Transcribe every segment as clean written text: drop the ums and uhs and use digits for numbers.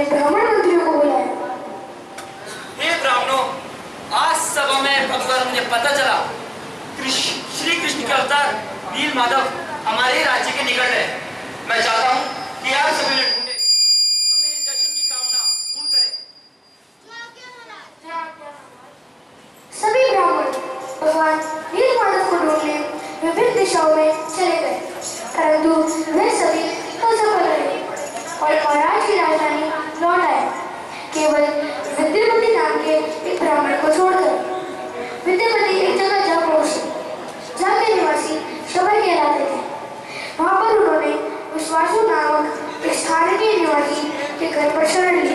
ब्राह्मण मंत्रियों को बुलाया। हे ब्राह्मणों, आज सभा में भगवान मुझे पता चला श्री कृष्ण के अवतार नील माधव हमारे राज्य के निकट है। मैं चाहता हूँ कि आप सभी ने ढूंढे और मेरे दर्शन की कामना पूर्ण करें। सभी ब्राह्मण भगवान नील माधव को ढूंढने विभिन्न दिशाओं में चले गए, परंतु वे सभी असफल रहे और महाराज की राजधानी लौट आए, केवल विद्यापति नाम के एक ब्राह्मण को छोड़कर। विद्यापति एक जगह जा पहुंचे जहाँ के निवासी शबर कहलाते थे। वहां पर उन्होंने विश्वासु नामक एक स्थानीय निवासी के घर पर शरण ली।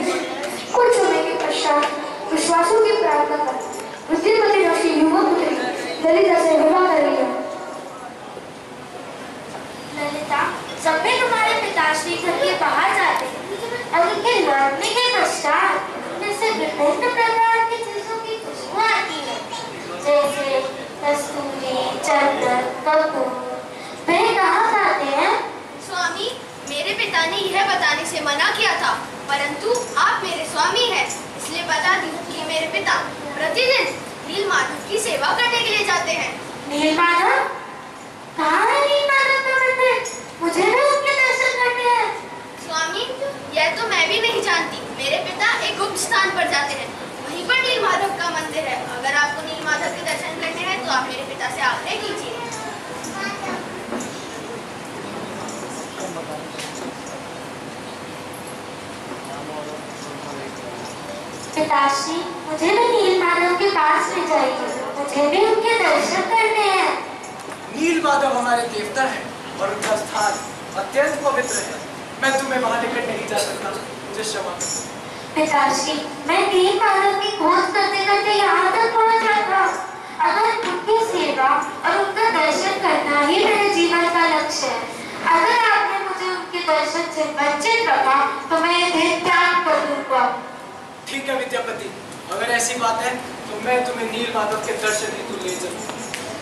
कुछ समय के पश्चात विश्वासु की प्रार्थना कर विद्यापति ने उसकी युवा पुत्री ललिता से विवाह कर लिया। ललिता, सब में तुम्हारे पिताश्री घर के बाहर जाते और उनके लौटने के पश्चात जैसे विभिन्न प्रकार की चीजों की खुशबू आती है, जैसे कस्तूरी, चंदन, कपूर। वे कहाँ जाते हैं? स्वामी, मेरे पिता ने यह बताने से मना किया था, परंतु आप मेरे स्वामी हैं, इसलिए बता दी कि मेरे पिता प्रतिदिन नील माधव की सेवा करने के लिए जाते हैं। नील माधव? कहाँ है नील माधव का मंदिर? मुझे भी उनके दर्शन करने हैं। स्वामी, यह तो मैं भी नहीं जानती। मेरे पिता एक गुप्त स्थान पर जाते हैं, वहीं पर नील माधव का मंदिर है। अगर आपको नील माधव के दर्शन करने हैं तो आप मेरे पिता से आग्रह कीजिए। पिताश्री, मुझे भी नील माधव के पास ले जाइए, मुझे भी उनके दर्शन करने हैं। नील माधव हमारे देवता हैं और उनका स्थान अत्यंत पवित्र है। मैं तुम्हें वहां लेकर नहीं जा सकता, मुझे क्षमा करो। पिताश्री, मैं नील माधव की खोज करते करते यहाँ तक पहुँच रहा। अगर उनकी सेवा और उनका दर्शन करना ही मेरे जीवन का लक्ष्य है, अगर आपने मुझे उनके दर्शन से वंचित रखा तो मैं ये दिन त्याग कर दूंगा। ठीक है विद्यापति, अगर ऐसी बात है तो मैं तुम्हें नील माधव के दर्शन हेतु ले चलूंगा,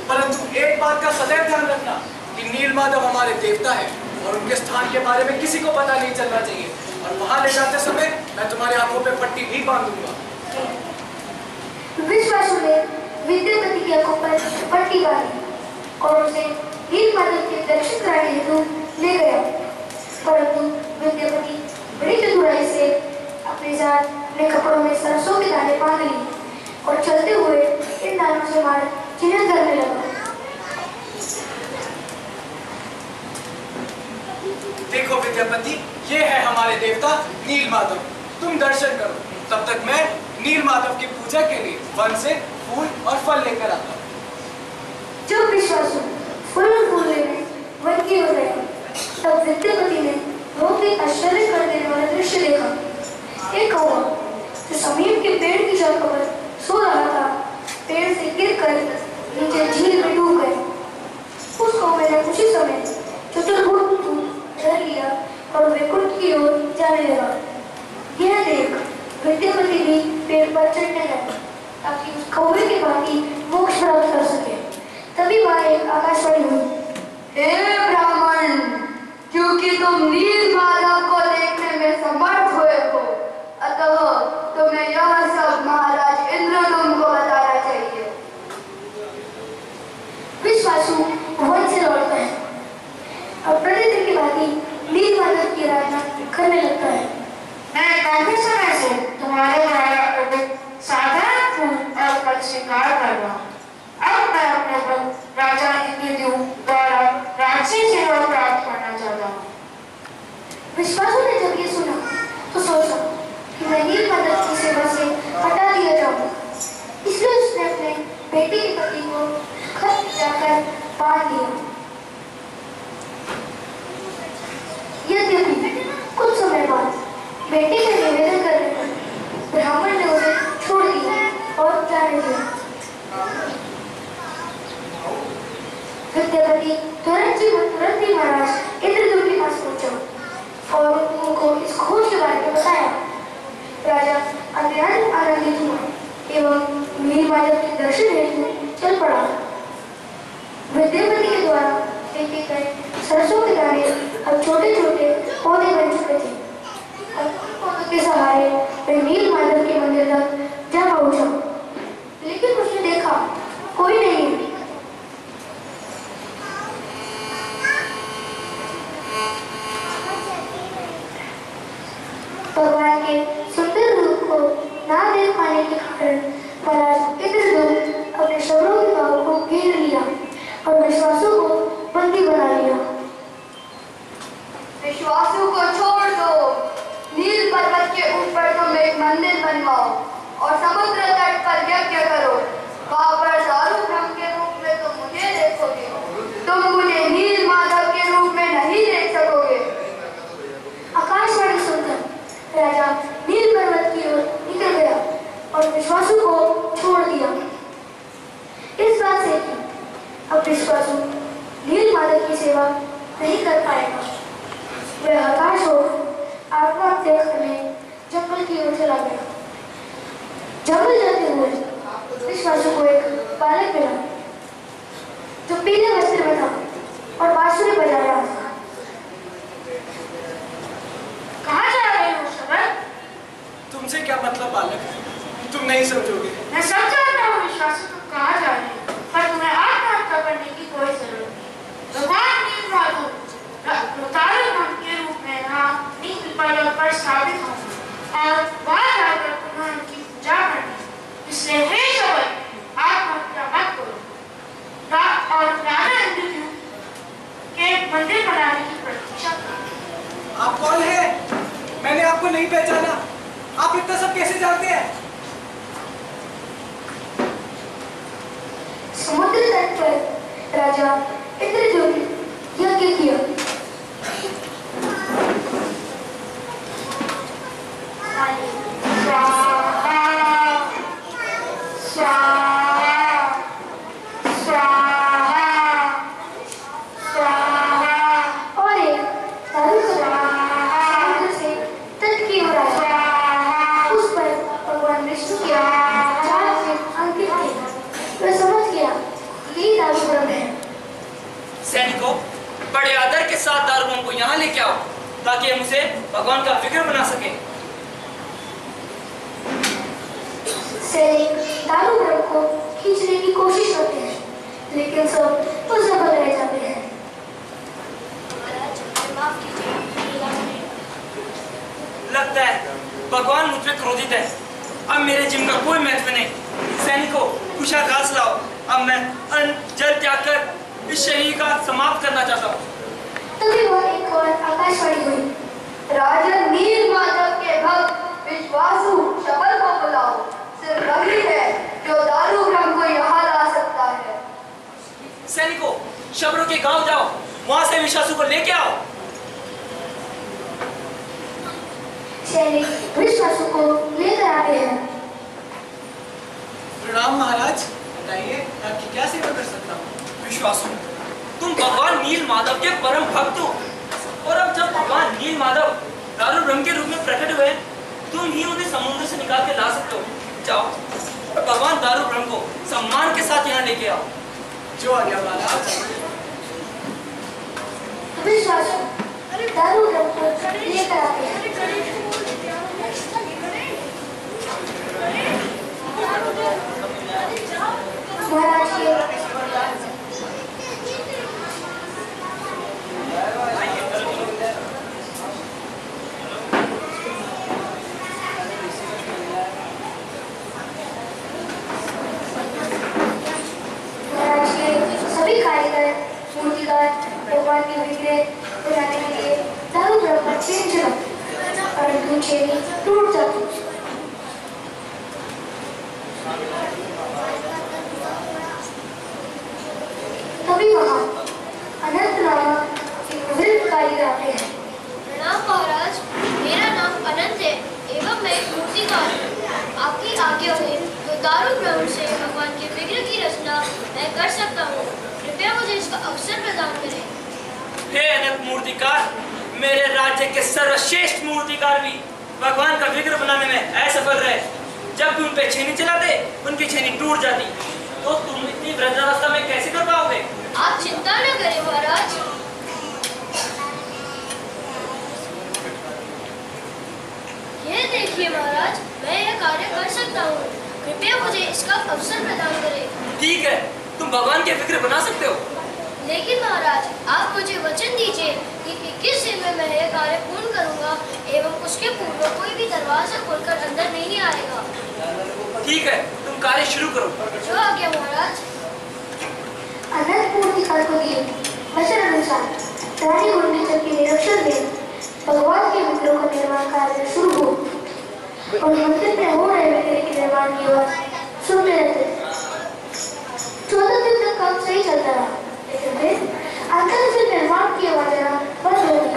परंतु एक बात का सदैव ध्यान रखना कि नील माधव हमारे देवता है और उनके स्थान के बारे में किसी को पता नहीं चलना चाहिए, और वहां ले जाते समय मैं तुम्हारे आंखों पे पट्टी भी बांध दूंगा। विश्वासु ने विद्यापति की आंखों पर पट्टी बांधी और उसे नील माधव के दर्शन कराने हेतु ले गया, परंतु विद्यापति बड़ी चतुराई से अपने साथ अपने कपड़ों में सरसों के दाने बांध लिए और चलते हुए इन दानों से मार चिन्ह करने लगा। देखो विद्यापति, ये है हमारे देवता नील माधव। तुम दर्शन करो, तब तक मैं नील माधव की पूजा के लिए वन से फूल और फल लेकर आता हूँ। जब विश्वासु फूल और फूल लेने वन की ओर गया, तब विद्यापति ने बहुत ही आश्चर्य कर देने वाला दृश्य देखा। एक कौवा जो समीप के पेड़ की शाखा पर सो रहा था, पेड़ से गिरकर नीचे झील में डूब गया। उस कौवे ने कुछ ही समय चतुर्भुज धर लिया और वैकुंठ की ओर जाने लगा। यह देख विद्यापति भी पेड़ पर चढ़ने लगा ताकि उस कौवे के भांति मोक्ष प्राप्त कर सके। तभी वहां एक आकाशवाणी हुई, हे ब्राह्मण, क्योंकि तुम नील माधव को देखने में समर्थ हुए हो, अतः तुम्हें यह सब महाराज इंद्रदुम्न को बताना चाहिए। विश्वासु वन से लौटता है और प्रतिदिन की भांति नील माधव की आराधना करने लगता है। मैं काफी समय से तुम्हारे द्वारा साधारण फूल और फल स्वीकार कर रहा हूँ। अब मैं अपने पर राजा इंद्रद्युम्न द्वारा राजसी सेवा प्राप्त करना चाहता हूँ। विश्वासु ने जब ये सुना तो सोचा कि मैं नील माधव की सेवा से हटा दिया जाऊंगा, इसलिए उसने अपने बेटे के पति को खत जाकर बांध दिया। यद्यपि कुछ समय बाद बेटे के निवेदन करने पर ब्राह्मण ने उसे छोड़ दिया और जाने दिया। विद्यापति तुरंत ही महाराज इंद्रदुम्न के पास पहुंचा और उनको इस खोज के बारे में बताया। राजा अत्यंत आनंदित हुआ एवं नील माधव के दर्शन हेतु चल पड़ा। विद्यापति के द्वारा देखे गए सरसों के दाने अब छोटे छोटे पौधे बन चुके थे और उन पौधों के सहारे ना देख पाने के कारण महाराज इंद्रदूत अपने शब्दों के गांव को घेर लिया और विश्वासों को बंदी बना लिया। विश्वासों को छोड़ दो, नील पर्वत के ऊपर तुम एक मंदिर बनवाओ और समुद्र तट पर यज्ञ करो। वहां पर दारू ब्रह्म के रूप में तुम मुझे देखोगे, तुम मुझे नील माधव के रूप में नहीं देख सकोगे। आकाशवाणी सुनकर राजा नील पर्वत की ओर निकल गया और विश्वासों को छोड़ दिया। इस बात से कि अब विश्वासु नील माधव की सेवा नहीं कर पाएगा, वह हताश हो आत्महत्या करने जंगल की ओर चला गया। जंगल जाते हुए विश्वासु को एक बालक मिला जो पीले वस्त्र में था और बांसुरी बजा रहा था। कहाँ जा रहे हो शबर? तुमसे क्या मतलब बालक, तुम नहीं समझोगे। मैं समझाता हूँ विश्वासु, तुम कहाँ जा रहे हो, पर तुम्हें आत्महत्या करने की कोई जरूरत नहीं। भगवान नील माधव दारू ब्रह्म के रूप में यहाँ नील पर्वत पर स्थापित होंगे और वहाँ जाकर तुम्हें उनकी पूजा करनी। इसलिए हे शबर, आत्महत्या मत करो और राजा इंद्रदूत के मंदिर बनाने की प्रतीक्षा करो। आप कौन हैं? मैंने आपको नहीं पहचाना। आप इतना सब कैसे जानते हैं? समुद्र तट पर राजा इंद्रदूत ने यज्ञ किया। और एक दारू समुद्र से तट की ओर आया। उस पर भगवान विष्णु के चार चिन्ह अंकित थे। वह समझ गया कि यही दारू ब्रह्म है। सैनिकों, बड़े आदर के साथ दारू ब्रह्म को यहाँ लेके आओ ताकि हम उसे भगवान का विग्रह बना सके। सैनिक दारू ब्रह्म को खींचने की कोशिश करते हैं, लेकिन सब असफल रह जाते हैं। लगता है भगवान मुझ पे क्रोधित है। अब मेरे जीवन का कोई महत्व नहीं। सैनिकों, कुछ आकाश लाओ। अब मैं जल त्याग कर इस शरीर का समाप्त करना चाहता हूँ। तभी वह एक और आकाशवाणी हुई। राजा नील माधव के भक्त विश्वासु शबर को बुलाओ। सिर्फ वही है जो दारू ब्रह्म को यहाँ ला सकता है। सैनिकों, शबरों के गांव जाओ, वहां से विश्वासु को लेके आओ। सैनिक विश्वासु को लेकर आते हैं। प्रणाम महाराज, बताइए आपकी क्या सेवा कर सकता हूँ? विश्वासु, तुम भगवान नील माधव के परम भक्त हो और अब जब भगवान नील माधव दारू ब्रह्म के रूप में प्रकट हुए, तुम ही उन्हें समुद्र से निकाल के ला सकते हो। जाओ और भगवान दारू ब्रह्म को सम्मान के साथ यहाँ लेके आओ। जो आ गया महाराज। विश्वासु दारू ब्रह्म को लेकर आते हैं। महाराज के सभी कारीगर मूर्तिकार भगवान के विग्रह बनाने के लिए दारू ब्रह्म पर चेन चलाते, परंतु चेनी टूट जाती। तभी वहाँ अनंत नामक एक वृद्ध कारीगर आते हैं। प्रणाम महाराज, मेरा नाम अनंत है एवं मैं एक मूर्तिकार हूँ। आपकी आज्ञा हो तो दारू ब्रह्म से भगवान के विग्रह की रचना मैं कर सकता हूँ। कृपया मुझे इसका अवसर प्रदान करें। हे अनंत मूर्तिकार, मेरे राज्य के सर्वश्रेष्ठ मूर्तिकार भी भगवान का विग्रह बनाने में असफल रहे। जब भी उन पे छेनी चलाते, उनकी छेनी टूट जाती। तो तुम इतनी वृद्धावस्था में कैसे कर पाओगे? आप चिंता न करें महाराज। ये देखिए महाराज, मैं यह कार्य कर सकता हूँ। कृपया मुझे इसका अवसर प्रदान करें। ठीक है, तुम भगवान के विग्रह बना सकते हो। लेकिन महाराज, आप मुझे वचन दीजिए कि 21 दिन में मैं यह कार्य पूर्ण करूँगा एवं उसके पूर्व कोई भी दरवाजा खोलकर अंदर नहीं आएगा। ठीक है, तुम कार्य शुरू करो। जो आज्ञा महाराज। अनंत मूर्तिकार को दिए वचन अनुसार रानी गुंडीचर के निरीक्षण में भगवान के विग्रह का निर्माण कार्य शुरू हो और मंदिर में हो रहे विग्रह के निर्माण की आवाज सुनते रहते। 14 दिन तक काम सही चलता रहा, लेकिन फिर अंदर से निर्माण की आवाज आना बंद हो गई।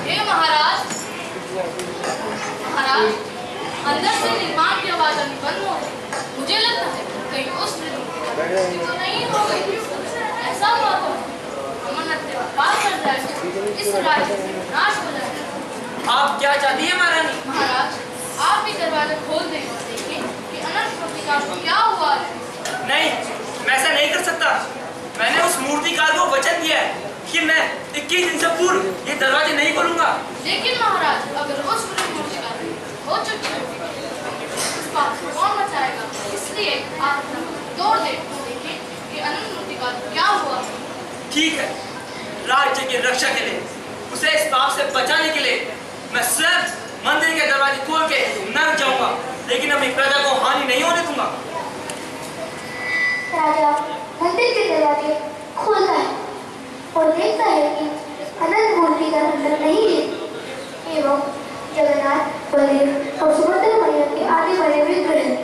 हे महाराज, अंदर से निर्माण की आवाज आनी बंद हो गई। मुझे लगता है कहीं उस तो नहीं हो गई। ऐसा हुआ तो अमरनाथ पार कर जाएगा, इस राज्य से नाश हो जाएगा। आप क्या चाहती है महारानी? महाराज, आप भी दरवाजा खोल दें और देखें कि अनंत मूर्तिकार को क्या हुआ है। नहीं, मैं ऐसा नहीं कर सकता। मैंने उस मूर्तिकार को वचन दिया है कि मैं 21 दिन से पूर्व ये दरवाजे नहीं खोलूंगा। लेकिन महाराज, अगर उस मूर्तिकार हो चुकी है इस बात को कौन बचाएगा? इसलिए आप तोड़ देखें कि अनंत मूर्तिकार को क्या हुआ। ठीक है, राज्य की रक्षा के लिए, उसे इस पाप से बचाने के लिए मैं स्वयं मंदिर के दरवाजे खोल के नरक जाऊंगा, लेकिन अपनी प्रजा को हानि नहीं होने दूंगा। राजा मंदिर के दरवाजे खोलता है और देखता है कि अनंत मूर्ति का अंदर नहीं है एवं जगन्नाथ, बलदेव और सुभद्रा मैया के आदि बड़े विग्रह हैं।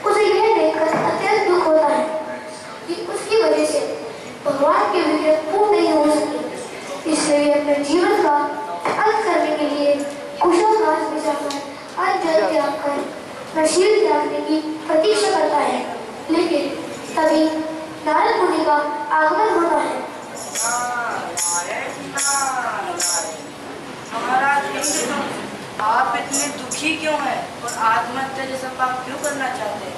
उसे यह देखकर अत्यंत दुख होता है कि उसकी वजह से भगवान के विग्रह पूर्ण नहीं हो सके। इसलिए अपने जीवन का अंत करने के लिए कुशाग्रास में जाकर अन्न त्याग कर नशील त्यागने की प्रतीक्षा करता है, लेकिन तभी नारद मुनि का आगमन होता है। महाराज, आप इतने दुखी क्यों हैं और आत्महत्या जैसा पाप क्यों करना चाहते हैं?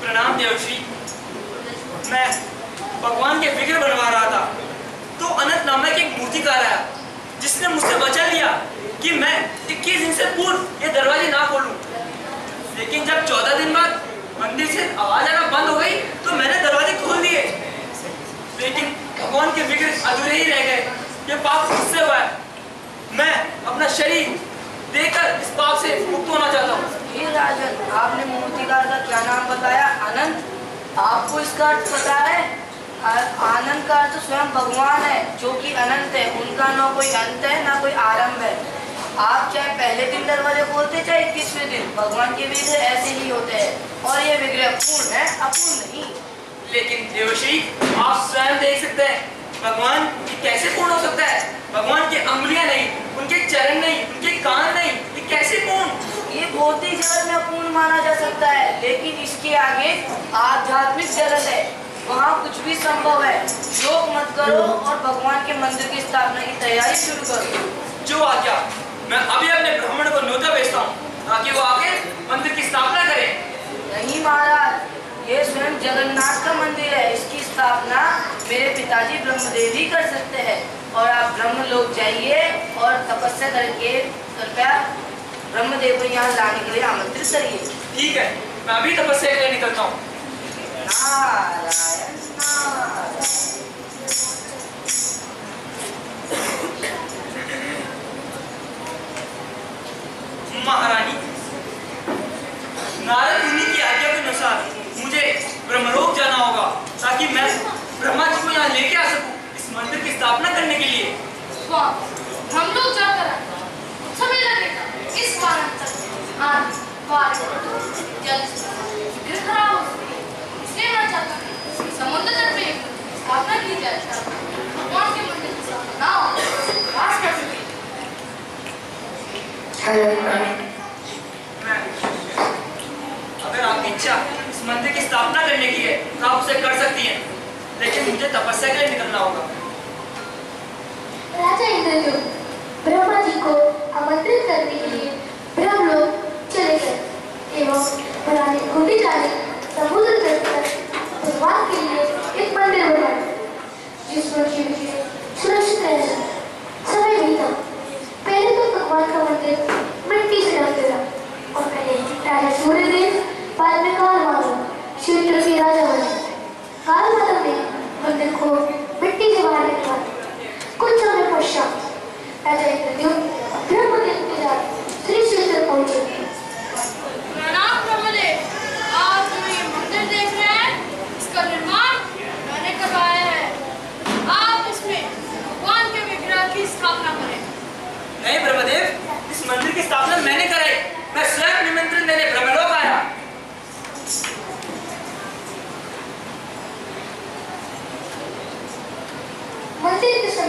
प्रणाम देवश्री। मैं भगवान के विग्रह बनवा रहा था तो अनंत नामक एक मूर्तिकार आया जिसने मुझसे वचन लिया कि मैं 21 दिन से पूर्व ये दरवाजे ना खोलूं। लेकिन जब 14 दिन बाद मंदिर से आवाज आना बंद हो गई तो मैंने दरवाजे खोल दिए, लेकिन भगवान के विग्रह अधूरे ही रह गए। ये पाप मुझसे हुआ है। मैं अपना शरीर देकर इस पाप से मुक्त होना चाहता हूँ। हे राजन, आपने मूर्तिकार का क्या नाम बताया? अनंत। आपको इसका अर्थ पता है? आनंद का अर्थ स्वयं भगवान है जो कि अनंत है। उनका ना कोई अंत है ना कोई आरंभ है। आप चाहे पहले दिन दरवाजे खोलते चाहे 21वें दिन, भगवान के विग्रह ऐसे ही होते हैं और ये विग्रह पूर्ण है, अपूर्ण नहीं। लेकिन देवश्री, आप स्वयं देख सकते हैं भगवान कैसे पूर्ण हो सकता है। भगवान की अंगुलियां नहीं, उनके चरण नहीं, उनके कान नहीं, ये कैसे पूर्ण? ये भौतिक जगत में अपूर्ण माना जा सकता है, लेकिन इसके आगे आध्यात्मिक जगत है, वहाँ कुछ भी संभव है। शोक मत करो और भगवान के मंदिर की स्थापना की तैयारी शुरू करो। जो आज्ञा। मैं अभी अपने ब्राह्मण को न्योता भेजता हूँ ताकि वो आके मंदिर की स्थापना करे। नहीं महाराज, ये स्वयं जगन्नाथ का मंदिर है। इसकी स्थापना मेरे पिताजी ब्रह्मदेव ही कर सकते हैं और आप ब्रह्मलोक जाइए और तपस्या करके कृपया ब्रह्मदेव को यहाँ लाने के लिए आमंत्रित करिए। ठीक है, मैं अभी तपस्या के लिए निकलता हूँ। नारायण नारायण। महारानी, नारद मुनि की आज्ञा के अनुसार मुझे ब्रह्मलोक जाना होगा ताकि मैं ब्रह्मा जी को यहाँ लेके आ सकूं इस मंदिर की स्थापना करने के लिए। हम लोग जाकर समय लगेगा। इस बार विग्रह खराब हो सकती है, इसलिए मैं चाहता हूँ कि समुद्र तट पे स्थापना की जाए, भगवान के मंदिर की स्थापना ना हो, वास कर सके। अगर आपकी इच्छा इस मंदिर की स्थापना करने की है तो आप उसे कर सकती हैं, लेकिन मुझे तपस्या के लिए निकलना होगा। राजा इंद्रद्युम्न ब्रह्मा जी को आमंत्रित करने के लिए ब्रह्मलोक चले गए एवं बनाने गुंडीचा ने समुद्र तट पर भगवान के लिए एक मंदिर बनाया जिसमें शिव जी सुरक्षित रह सके। समय बीता। पहले तो भगवान का मंदिर मिट्टी से ढक गया और पहले राजा सूर्यदेव, बाद में काल माधव क्षेत्र के राजा बने। काल माधव ने मंदिर को मिट्टी से बाहर निकाला। कुछ समय पश्चात राजा इंद्रद्युम्न ब्रह्मदेव के साथ श्री क्षेत्र पहुंचे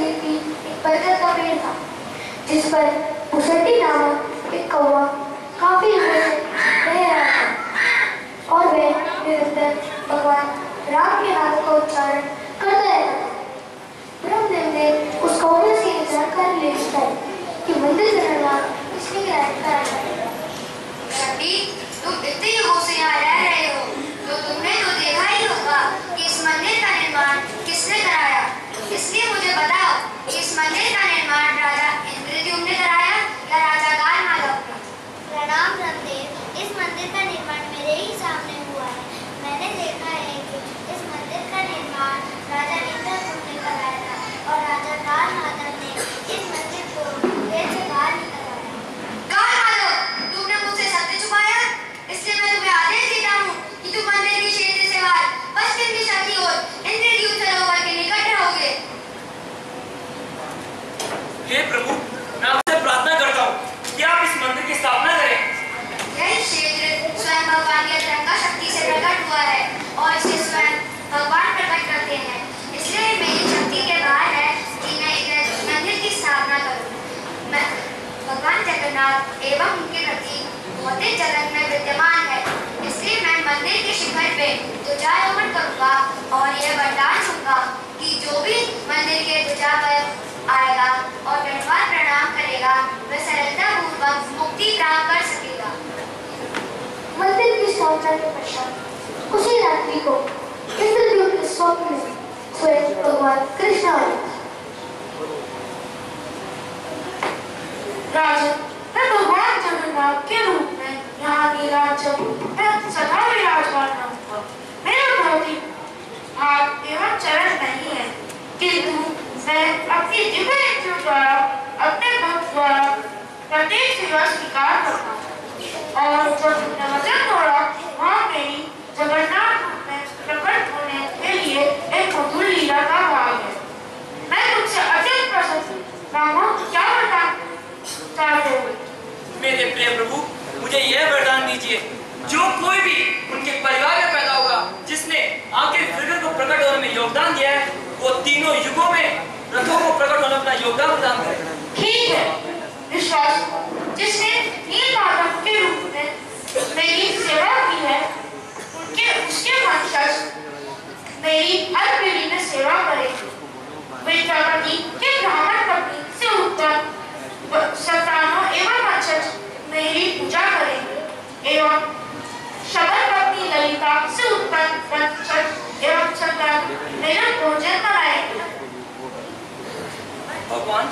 समीप ही एक बरगद का पेड़ था, जिस पर भुसटी नामक एक कौवा काफी समय से रह रहा था और वह निरंतर भगवान राम के नाम का उच्चारण करता रहता था। ब्रह्मदेव ने उस कौवे से यह जानकारी ले ली कि मंदिर का निर्माण किसने कराया है। तुम इतने युगों से यहाँ रह रहे हो, तो तुमने तो देखा ही होगा कि इस मंदिर का निर्माण किसने कराया। इसलिए मुझे बताओ कि इस मंदिर का निर्माण राजा इंद्रद्युम्न ने कराया या राजा गालमाधव ने? प्रणाम ब्रह्मदेव, इस मंदिर का निर्माण मेरे ही सामने हुआ है। मैंने देखा है कि इस मंदिर का निर्माण राजा इंद्रद्युम्न ने कराया था और राजा गालमाधव ने इस मंदिर को देश से बाहर निकलवाया। गालमाधव, तुमने मुझसे सत्य छुपाया, इसलिए मैं तुम्हें आदेश देता हूँ कि तुम मंदिर के क्षेत्र से बाहर पश्चिम दिशा की ओर इंद्रद्युम्न सरोवर के निकट रहोगे। हे प्रभु, मैं आपसे प्रार्थना करता हूँ कि आप इस मंदिर की स्थापना करें। यह क्षेत्र स्वयं भगवान की अतरंगा शक्ति से प्रकट हुआ है और इसे स्वयं भगवान प्रकट करते हैं। इसलिए मेरी शक्ति के बाहर है कि मैं इधर मंदिर की स्थापना करूं। मैं भगवान जगन्नाथ एवं उनके प्रति भौतिक जगत में विद्यमान है, इसलिए मैं मंदिर के शिखर पे ध्वजारोहण करूंगा और यह वरदान दूंगा कि जो भी मंदिर के ध्वजा पर आएगा और दंडवत प्रणाम करेगा वह सरलता पूर्वक मुक्ति प्राप्त कर सकेगा। मंदिर की स्थापना के पश्चात उसी रात्रि को इंद्रद्युम्न के स्वप्न में स्वयं भगवान कृष्ण आए। राजन, मैं भगवान जगन्नाथ के रूप में यहाँ नीलांचल में सदा विराजमान रहूंगा। मेरा भौतिक हाथ एवं चरण नहीं है, किंतु मैं अपनी दिव्य इंद्रियों द्वारा अपने भक्त द्वारा प्रत्येक सेवा स्वीकार करता हूँ और जब तुमने वचन तोड़ा वहाँ मेरी जगन्नाथ रूप में प्रकट होने के लिए एक मधुर लीला का भाग है। मैं तुमसे अत्यंत प्रसन्न हूँ। रामा, क्या वरदान चाहते हो? मेरे प्रिय प्रभु, मुझे यह वरदान दीजिए, जो कोई भी उनके परिवार में पैदा होगा जिसने आखिर फिगर को प्रकट होने में योगदान दिया है, वो तीनों युगों में रथों को प्रकट होने अपना योगदान प्रदान करे। ठीक है, विश्वास जिसने नीलमाधव के रूप में मेरी सेवा की है, उसके वंशज मेरी हर पीढ़ी में सेवा करेंगे। विद्यापति के ब्राह्मण पत्नी से उत्पन्न संतानों एवं वंशज मेरी पूजा करेंगे एवं शबर पत्नी ललिता से उत्पन्न वंशज एवं संतान मेरा भोजन कराएंगे। भगवान,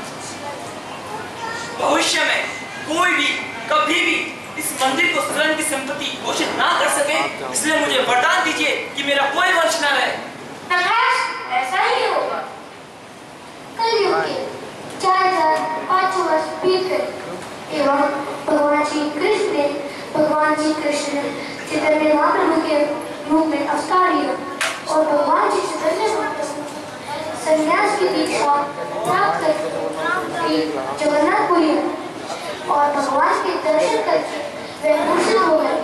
भविष्य में कोई भी कभी भी इस मंदिर को स्वयं की संपत्ति घोषित ना कर सके, इसलिए मुझे वरदान दीजिए कि मेरा कोई वंश ना रहे। ऐसा ही होगा। कलयुग के 4500 वर्ष बीत गए एवं भगवान श्री कृष्ण ने चैतन्य महाप्रभु के रूप में अवतार लिया और भगवान श्री चैतन्य महाप्रभु संन्यास की दीक्षा प्राप्त करके जगन्नाथपुरी और भगवान के दर्शन करके वे प्रसन्न हो गए।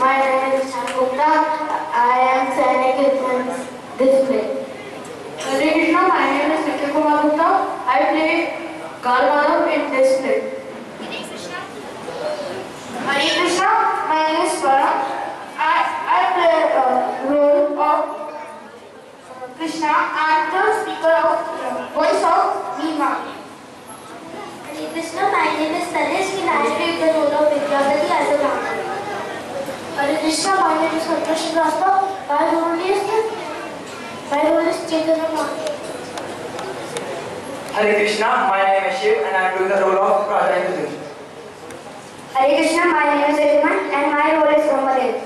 My name is Gupta. I am standing in this play. Hare Krishna, my name is Nikhil Kumar Gupta. I play Gaal Madhav in this play. Krishna, my name is Santosh Srivastava. My role is Chaitanya. Hare Krishna, my name is Shiv and I am doing the role of Radha Indra. Hare Krishna, my name is Edmund and my role is Brahmadev.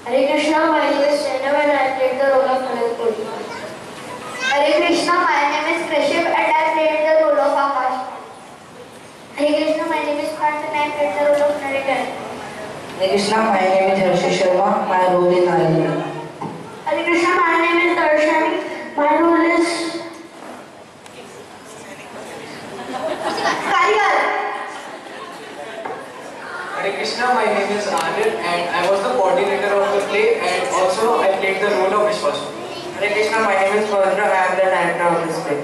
Hare Krishna, my name is Chainav and I played the role of Anantapuri. Hare Krishna, my name is Krishiv and I played the role of Akash. Hare Krishna, my name is Parth and I played the role of narrator. Hare Krishna, my name is Harshi Sharma. My role is Narendra. Hare Krishna, my name is Darshani. My role is Karigar. Hare Krishna, my name is Anil and I was the coordinator of the play and also I played the role of Vishwas. Hare Krishna, my name is Pavitra. I am the director of this play.